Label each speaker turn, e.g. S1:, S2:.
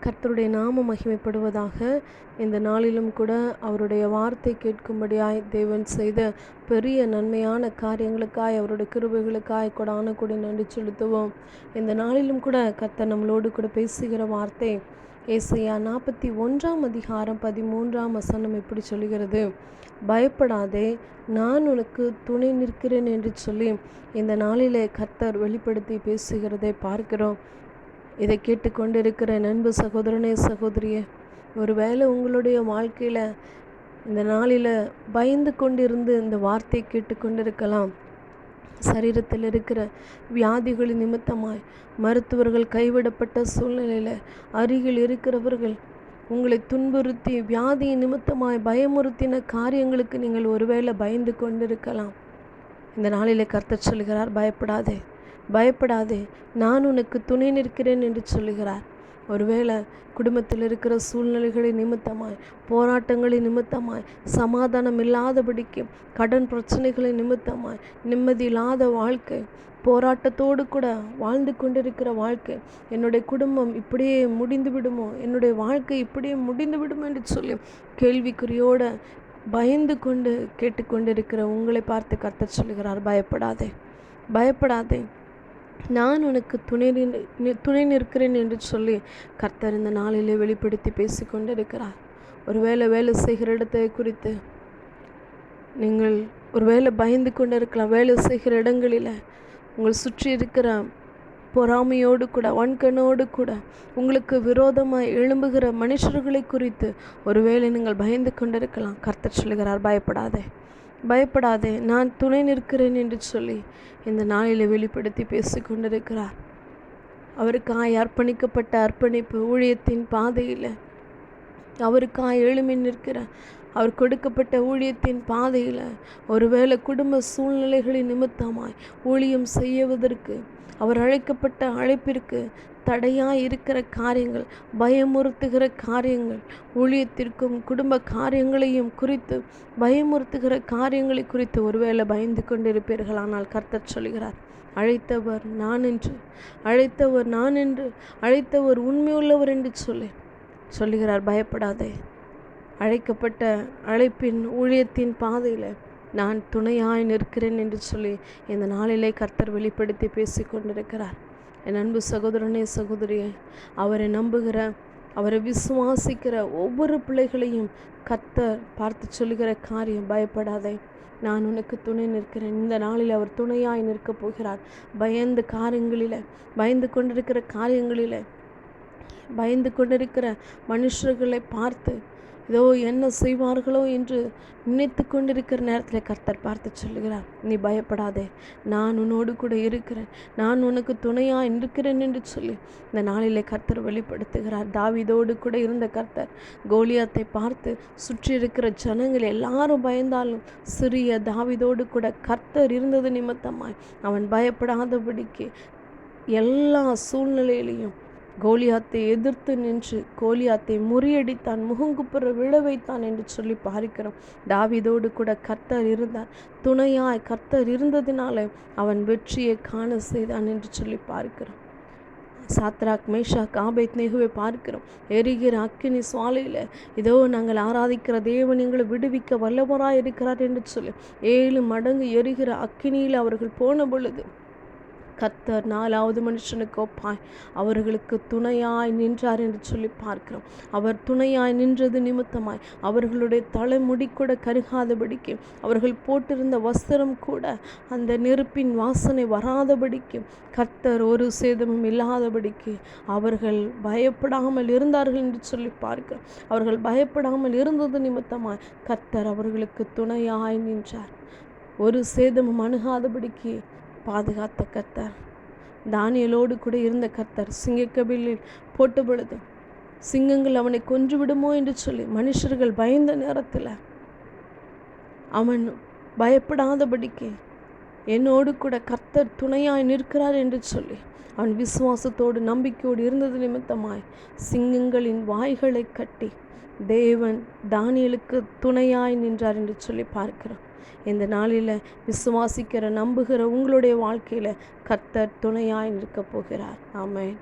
S1: கர்த்தருடைய நாம மகிமைப்படுவதாக. இந்த நாளிலும் கூட அவருடைய வார்த்தை கேட்கும்படியாய் தேவன் செய்த பெரிய நன்மையான காரியங்களுக்காய் அவருடைய கிருபைகளுக்காய் கொடான கொடி நன்றி செலுத்துவோம். இந்த நாளிலும் கூட கர்த்தர் நம்மளோடு கூட பேசுகிற வார்த்தை ஏசாயா 41 இப்படி சொல்லுகிறது: பயப்படாதே, நான் உனக்கு துணை நிற்கிறேன் என்று சொல்லி இந்த நாளிலே கர்த்தர் வெளிப்படுத்தி பேசுகிறதை பார்க்கிறோம். இதை கேட்டுக்கொண்டிருக்கிற நண்பு சகோதரனே, சகோதரியே, ஒருவேளை உங்களுடைய வாழ்க்கையில் இந்த நாளில் பயந்து கொண்டிருந்து இந்த வார்த்தை கேட்டுக்கொண்டிருக்கலாம். சரீரத்தில் இருக்கிற வியாதிகளின் நிமித்தமாய் மருத்துவர்கள் கைவிடப்பட்ட சூழ்நிலையில் அருகில் இருக்கிறவர்கள் உங்களை துன்புறுத்தி வியாதியின் நிமித்தமாய் பயமுறுத்தின காரியங்களுக்கு நீங்கள் ஒருவேளை பயந்து கொண்டிருக்கலாம். இந்த நாளில் கர்த்தர் சொல்கிறார், பயப்படாதே, பயப்படாதே, நான் உனக்கு துணை நிற்கிறேன் என்று சொல்லுகிறார். ஒருவேளை குடும்பத்தில் இருக்கிற சூழ்நிலைகளின் நிமித்தமாய், போராட்டங்களின் நிமித்தமாய், சமாதானம் இல்லாதபடிக்கு, கடன் பிரச்சனைகளின் நிமித்தமாய், நிம்மதி இல்லாத வாழ்க்கை, போராட்டத்தோடு கூட வாழ்ந்து கொண்டிருக்கிற வாழ்க்கை, என்னுடைய குடும்பம் இப்படியே முடிந்து விடுமோ, என்னுடைய வாழ்க்கை இப்படியே முடிந்து விடுமோ என்று சொல்லி கேள்விக்குறியோடு பயந்து கொண்டு கேட்டுக்கொண்டிருக்கிற உங்களை பார்த்து கர்த்தர் சொல்லுகிறார், பயப்படாதே, பயப்படாதே, நான் உனக்கு துணை நிற்கிறேன் என்று சொல்லி கர்த்தர் இந்த நாளிலே வெளிப்படுத்தி பேசிக்கொண்டிருக்கிறார். ஒருவேளை வேலை செய்கிற இடத்தை குறித்து நீங்கள் ஒருவேளை பயந்து கொண்டு இருக்கலாம். வேலை செய்கிற இடங்களில் உங்கள் சுற்றி இருக்கிற பொறாமையோடு கூட, வன்கண்ணோடு கூட உங்களுக்கு விரோதமாக எழும்புகிற மனுஷர்களை குறித்து ஒருவேளை நீங்கள் பயந்து கொண்டிருக்கலாம். கர்த்தர் சொல்லுகிறார், பயப்படாதே, பயப்படாதே, நான் துணை நிற்கிறேன் என்று சொல்லி இந்த நாளில் வெளிப்படுத்தி பேசிக்கொண்டிருக்கிறார். அவருக்காய் அர்ப்பணிக்கப்பட்ட அர்ப்பணிப்பு ஊழியத்தின் பாதையில் அவருக்காய் எழுமி நிற்கிற, அவர் கொடுக்கப்பட்ட ஊழியத்தின் பாதையில் ஒருவேளை குடும்ப சூழ்நிலைகளின் நிமித்தமாய் ஊழியம் செய்வதற்கு அவர் அழைக்கப்பட்ட அழைப்பிற்கு தடையாக இருக்கிற காரியங்கள், பயமுறுத்துகிற காரியங்கள், ஊழியத்திற்கும் குடும்ப காரியங்களையும் குறித்து பயமுறுத்துகிற காரியங்களை குறித்து ஒருவேளை பயந்து கொண்டிருப்பீர்கள். ஆனால் கர்த்தர் சொல்கிறார், அழைத்தவர் நான் என்று, அழைத்தவர் நான் என்று, அழைத்தவர் உண்மையுள்ளவர் என்று சொல்லுகிறார். பயப்படாதே, அழைக்கப்பட்ட அழைப்பின் ஊழியத்தின் பாதையில் நான் துணையாய் நிற்கிறேன் என்று சொல்லி இந்த நாளிலே கர்த்தர் வெளிப்படுத்தி பேசிக்கொண்டிருக்கிறார். என் அன்பு சகோதரனே, சகோதரியே, அவரை நம்புகிற, அவரை விசுவாசிக்கிற ஒவ்வொரு பிள்ளைகளையும் கர்த்தர் பார்த்து சொல்லுகிற காரியம், பயப்படாதே, நான் உனக்கு துணை நிற்கிறேன். இந்த நாளில் அவர் துணையாய் நிற்கப் போகிறார். பயந்து கொண்டிருக்கிற காரியங்களில் பயந்து கொண்டிருக்கிற மனுஷர்களை பார்த்து இதோ என்ன செய்வார்களோ என்று நினைத்து கொண்டிருக்கிற நேரத்தில் கர்த்தர் பார்த்து சொல்லுகிறார், நீ பயப்படாதே, நான் உன்னோடு கூட இருக்கிறேன், நான் உனக்கு துணையாக இருக்கிறேன் என்று சொல்லி இந்த நாளிலே கர்த்தர் வெளிப்படுத்துகிறார். தாவீதோடு கூட இருந்த கர்த்தர் கோலியாத்தை பார்த்து சுற்றி இருக்கிற ஜனங்கள் எல்லாரும் பயந்தாலும் சிறிய தாவீதோடு கூட கர்த்தர் இருந்தது நிமித்தமாய் அவன் பயப்படாதபடிக்கு எல்லா சூழ்நிலையிலையும் கோலியாத்தை எதிர்த்து நின்று கோலியாத்தை முறியடித்தான், முகங்குப்புற விழ வைத்தான் என்று சொல்லி பார்க்கிறோம். தாவீதோடு கூட கர்த்தர் இருந்தார், துணையாய் கர்த்தர் இருந்ததினால அவன் வெற்றியை காண செய்தான் என்று சொல்லி பார்க்கிறோம். சாத்ராக், மேஷாக், ஆபேத்நேகோவை பார்க்கிறோம். எரிகிற அக்கினி சுவாலையில் இதோ நாங்கள் ஆராதிக்கிற தேவன் எங்களை விடுவிக்க வல்லவராய் இருக்கிறார் என்று சொல்லி 7 மடங்கு எரிகிற அக்கினியில் அவர்கள் போன பொழுது கர்த்தர் 4வது மனுஷனுக்கு ஒப்பாய் அவர்களுக்கு துணையாய் நின்றார் என்று சொல்லி பார்க்கிறோம். அவர் துணையாய் நின்றது நிமித்தமாய் அவர்களுடைய தலைமுடி கூட கருகாதபடிக்கு, அவர்கள் போட்டிருந்த வஸ்திரம் கூட அந்த நெருப்பின் வாசனை வராதபடிக்கு, கர்த்தர் ஒரு சேதமும் இல்லாதபடிக்கு அவர்கள் பயப்படாமல் இருந்தார்கள் என்று சொல்லி பார்க்கிறோம். அவர்கள் பயப்படாமல் இருந்தது நிமித்தமாய் கர்த்தர் அவர்களுக்கு துணையாய் நின்றார். ஒரு சேதமும் அணுகாதபடிக்கு பாதுகாத்த கர்த்தர். தானியேலோடு கூட இருந்த கர்த்தர் சிங்கக்கபிலில் போட்ட பொழுது சிங்கங்கள் அவனை கொன்று விடுமோ என்று சொல்லி மனுஷர்கள் பயந்த நேரத்தில் அவன் பயப்படாதபடிக்கு என்னோடு கூட கர்த்தர் துணையாய் நிற்கிறார் என்று சொல்லி அவன் விசுவாசத்தோடு நம்பிக்கையோடு இருந்தது நிமித்தமாய் சிங்கங்களின் வாய்களை கட்டி தேவன் தானியேலுக்கு துணையாய் நின்றார் என்று சொல்லி பார்க்கிறோம். இந்த நாளில் விசுவாசிக்கிற, நம்புகிற உங்களுடைய வாழ்க்கையில் கர்த்தர் துணையாய் நிற்கப் போகிறார். ஆமென்.